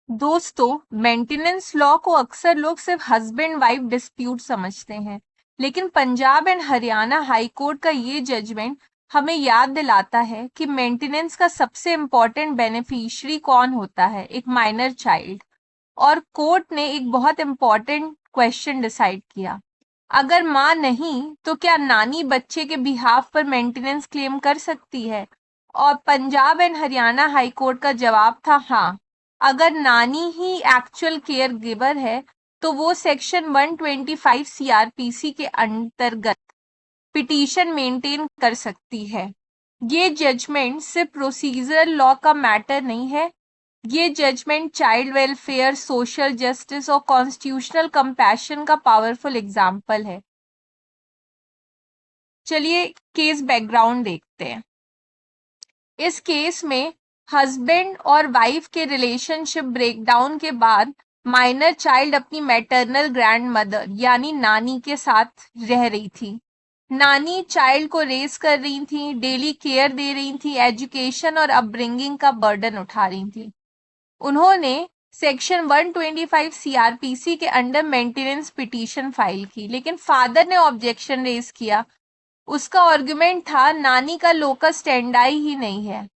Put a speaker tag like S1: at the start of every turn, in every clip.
S1: दोस्तों, maintenance law को अक्सर लोग सिर्फ हस्बैंड वाइफ डिस्प्यूट समझते हैं, लेकिन Punjab and Haryana high court का ये जजमेंट हमें याद दिलाता है कि मेंटेनेंस का सबसे इम्पोर्टेंट बेनिफिशियरी कौन होता है, एक माइनर चाइल्ड। और कोर्ट ने एक बहुत इम्पोर्टेंट क्वेश्चन डिसाइड किया। अगर माँ नहीं तो क्या नानी बच्चे के बिहाफ पर मेंटेनेंस क्लेम कर सकती है? और Punjab and Haryana high court का जवाब था हाँ। अगर नानी ही एक्चुअल केयर गिवर है तो वो सेक्शन 125 सीआरपीसी के अंतर्गत पिटीशन मेंटेन कर सकती है। ये जजमेंट सिर्फ प्रोसीजरल लॉ का मैटर नहीं है, ये judgement child welfare, social justice और कॉन्स्टिट्यूशनल कंपैशन का पावरफुल एग्जाम्पल है। चलिए केस बैकग्राउंड देखते हैं। इस केस में हस्बैंड और वाइफ के रिलेशनशिप ब्रेकडाउन के बाद माइनर चाइल्ड अपनी मैटरनल ग्रैंड मदर यानी नानी के साथ रह रही थी। नानी चाइल्ड को रेस कर रही थी, डेली केयर दे रही थी, एजुकेशन और अपब्रिंगिंग का बर्डन उठा रही थी। उन्होंने सेक्शन 125 सीआरपीसी के अंडर मेंटेनेंस पिटीशन फाइल की, लेकिन फादर ने ऑब्जेक्शन रेज किया। उसका आर्गुमेंट था नानी का लोकस स्टैंडाई ही नहीं है।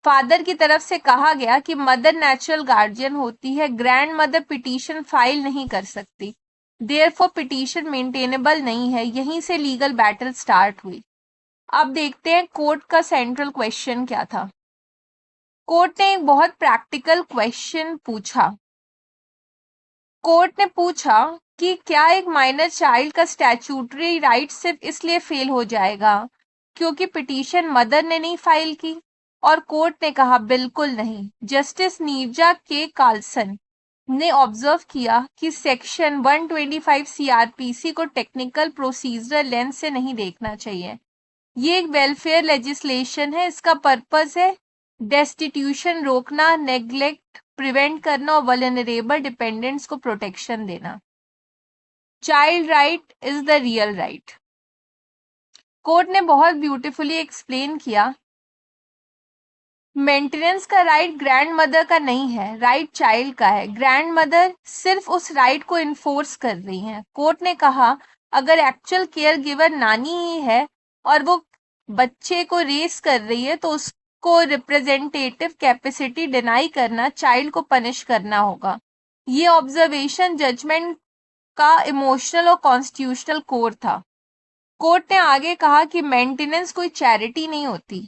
S1: फादर की तरफ से कहा गया कि मदर नेचुरल गार्जियन होती है, ग्रैंड मदर पिटीशन फाइल नहीं कर सकती, देयरफॉर पिटीशन मेंटेनेबल नहीं है। यहीं से लीगल बैटल स्टार्ट हुई। अब देखते हैं कोर्ट का सेंट्रल क्वेश्चन क्या था। कोर्ट ने एक बहुत प्रैक्टिकल क्वेश्चन पूछा। कोर्ट ने पूछा कि क्या एक माइनर चाइल्ड का स्टैट्यूटरी राइट सिर्फ इसलिए फेल हो जाएगा क्योंकि पिटीशन मदर ने नहीं फाइल की? और कोर्ट ने कहा बिल्कुल नहीं। जस्टिस नीरजा के कार्लसन ने ऑब्जर्व किया कि सेक्शन 125 सीआरपीसी को टेक्निकल प्रोसीजरल लेंस से नहीं देखना चाहिए। ये एक वेलफेयर लेजिस्लेशन है, इसका पर्पस है डेस्टिट्यूशन रोकना, नेग्लेक्ट प्रिवेंट करना और वल्नरेबल डिपेंडेंट्स को प्रोटेक्शन देना। Child right is the real right. Court ने बहुत ब्यूटीफुली एक्सप्लेन किया, मेंटेनेंस का राइट ग्रैंड मदर का नहीं है, राइट चाइल्ड का है। ग्रैंड मदर सिर्फ उस राइट को इन्फोर्स कर रही है। कोर्ट ने कहा अगर एक्चुअल केयर गिवर नानी ही है और वो बच्चे को रेस कर रही है तो उसको रिप्रेजेंटेटिव कैपेसिटी डिनाई करना, चाइल्ड को पनिश करना होगा। ये ऑब्जर्वेशन जजमेंट का इमोशनल और कॉन्स्टिट्यूशनल कोर था। कोर्ट ने आगे कहा कि मेंटेनेंस कोई चैरिटी नहीं होती।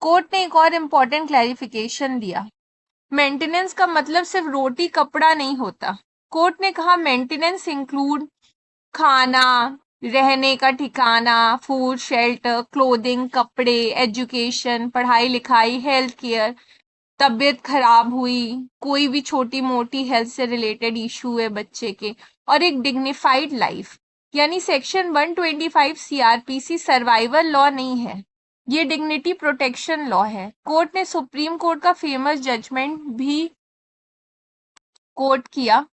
S1: कोर्ट ने एक और इम्पोर्टेंट क्लैरिफिकेशन दिया, मेंटेनेंस का मतलब सिर्फ रोटी कपड़ा नहीं होता। कोर्ट ने कहा मेंटेनेंस इंक्लूड खाना, रहने का ठिकाना, फूड, शेल्टर, क्लोथिंग, कपड़े, एजुकेशन, पढ़ाई लिखाई, हेल्थ केयर, तबीयत खराब हुई, कोई भी छोटी मोटी हेल्थ से रिलेटेड इशू है बच्चे के, और एक डिग्निफाइड लाइफ। यानी सेक्शन 125 सीआरपीसी सर्वाइवल लॉ नहीं है, ये डिग्निटी प्रोटेक्शन लॉ है। कोर्ट ने सुप्रीम कोर्ट का फेमस जजमेंट भी कोट किया,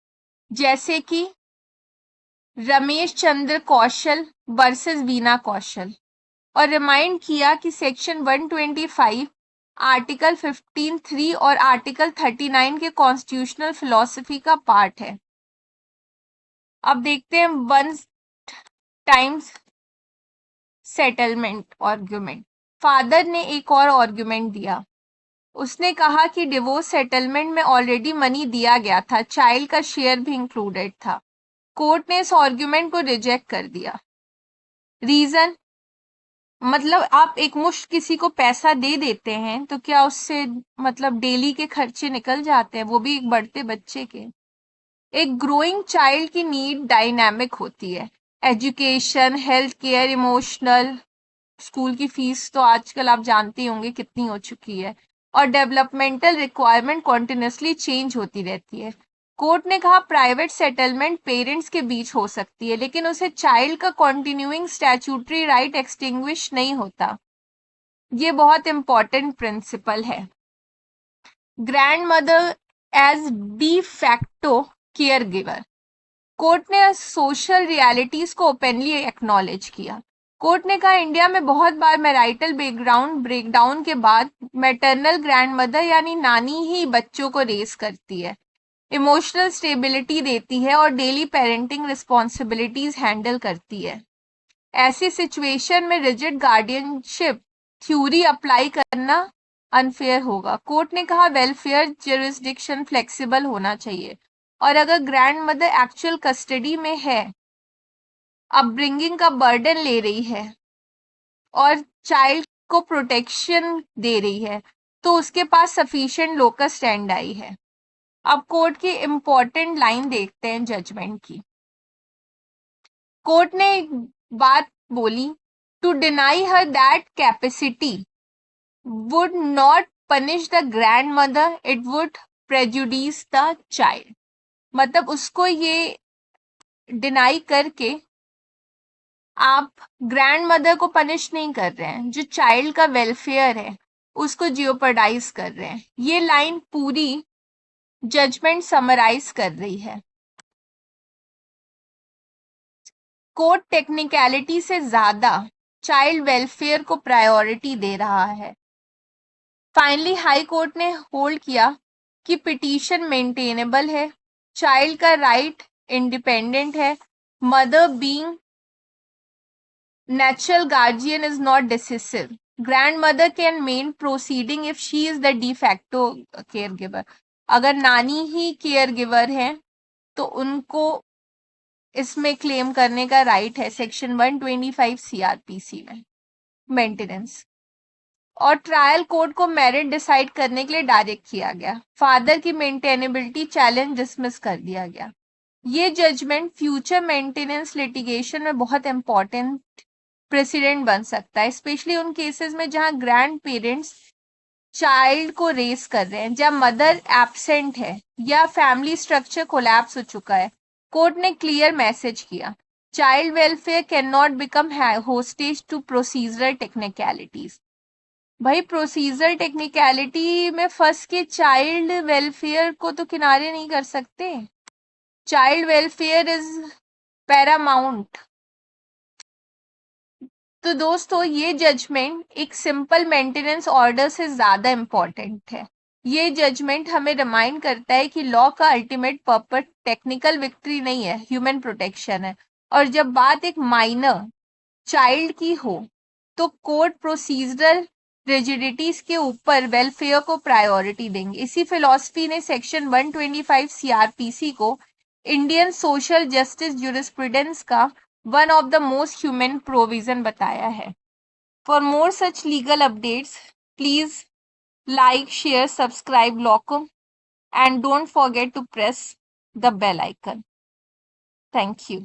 S1: जैसे कि रमेश चंद्र कौशल वर्सेस वीना कौशल, और रिमाइंड किया कि सेक्शन 125 आर्टिकल 15(3) और आर्टिकल 39 के कॉन्स्टिट्यूशनल फिलॉसफी का पार्ट है। अब देखते हैं one times settlement argument. Father ने एक और आर्गुमेंट दिया। उसने कहा कि डिवोर्स सेटलमेंट में ऑलरेडी मनी दिया गया था, चाइल्ड का शेयर भी इंक्लूडेड था। कोर्ट ने इस आर्गुमेंट को रिजेक्ट कर दिया। रीजन मतलब आप एक मुश्त किसी को पैसा दे देते हैं तो क्या उससे मतलब डेली के खर्चे निकल जाते हैं, वो भी एक बढ़ते बच्चे के। एक ग्रोइंग चाइल्ड की नीड डायनामिक होती है, education, health care, emotional, school की फीस तो आजकल आप जानते ही होंगे कितनी हो चुकी है, और डेवलपमेंटल रिक्वायरमेंट कॉन्टिन्यूसली चेंज होती रहती है। कोर्ट ने कहा प्राइवेट सेटलमेंट पेरेंट्स के बीच हो सकती है, लेकिन उसे चाइल्ड का कॉन्टिन्यूइंग स्टैट्यूटरी राइट एक्सटिंग्विश नहीं होता। ये बहुत इंपॉर्टेंट प्रिंसिपल है। Grandmother as de facto caregiver. Court ने सोशल रियलिटीज को ओपनली एक्नॉलेज किया। कोर्ट ने कहा इंडिया में बहुत बार मैरिटल बैकग्राउंड ब्रेकडाउन के बाद मैटरनल ग्रैंडमदर यानी नानी ही बच्चों को रेस करती है, इमोशनल स्टेबिलिटी देती है और डेली पेरेंटिंग रिस्पॉन्सिबिलिटीज हैंडल करती है। ऐसी सिचुएशन में रिजिड गार्डियनशिप थ्योरी अप्लाई करना अनफेयर होगा। कोर्ट ने कहा वेलफेयर ज्यूरिसडिक्शन फ्लेक्सिबल होना चाहिए और अगर ग्रैंड मदर एक्चुअल कस्टडी में है, अपब्रिंगिंग का बर्डन ले रही है और चाइल्ड को प्रोटेक्शन दे रही है, तो उसके पास सफिशिएंट लोकस स्टैंड आई है। अब कोर्ट की इंपॉर्टेंट लाइन देखते हैं जजमेंट की। कोर्ट ने एक बात बोली, to deny her that capacity would not punish the grandmother, it would prejudice the child. मतलब उसको ये डिनाई करके आप ग्रैंड मदर को पनिश नहीं कर रहे हैं, जो चाइल्ड का वेलफेयर है उसको जियोपर्डाइज कर रहे हैं। ये लाइन पूरी जजमेंट समराइज कर रही है। कोर्ट टेक्निकलिटी से ज्यादा चाइल्ड वेलफेयर को प्रायोरिटी दे रहा है। फाइनली हाई कोर्ट ने होल्ड किया कि पिटीशन मेंटेनेबल है, चाइल्ड का राइट इंडिपेंडेंट है, mother being natural guardian is not decisive. Grandmother can main proceeding if she is the de facto caregiver. अगर नानी ही केयर गिवर है तो उनको इसमें क्लेम करने का राइट है सेक्शन 125 सीआरपीसी में मेंटेनेंस। और ट्रायल कोर्ट को मेरिट डिसाइड करने के लिए डायरेक्ट किया गया। फादर की मेंटेनेबिलिटी चैलेंज डिसमिस कर दिया गया। ये जजमेंट फ्यूचर मेंटेनेंस लिटिगेशन में बहुत इंपॉर्टेंट प्रेसिडेंट बन सकता है, स्पेशली उन केसेस में जहां ग्रैंड पेरेंट्स चाइल्ड को रेस कर रहे हैं, जब मदर एब्सेंट है या फैमिली स्ट्रक्चर कोलैप्स हो चुका है। कोर्ट ने क्लियर मैसेज किया, child welfare cannot become hostage to procedural technicalities. भाई प्रोसीजरल टेक्निकलिटी में फंस के चाइल्ड वेलफेयर को तो किनारे नहीं कर सकते। Child welfare is Paramount. तो दोस्तों ये जजमेंट एक सिंपल मेंटेनेंस ऑर्डर से ज्यादा इंपॉर्टेंट है। ये जजमेंट हमें रिमाइंड करता है कि लॉ का अल्टीमेट पर्पस टेक्निकल विक्ट्री नहीं है, ह्यूमन प्रोटेक्शन है। और जब बात एक माइनर चाइल्ड की हो तो कोर्ट प्रोसीजरल रिजिडिटीज के ऊपर वेलफेयर को प्रायोरिटी देंगे। इसी फिलॉसफी ने सेक्शन 125 सीआरपीसी को इंडियन सोशल जस्टिस ज्यूरिस्प्रूडेंस का one of the most human provision बताया है। For more such legal updates please like, share, subscribe Locum and don't forget to press the bell icon. Thank you.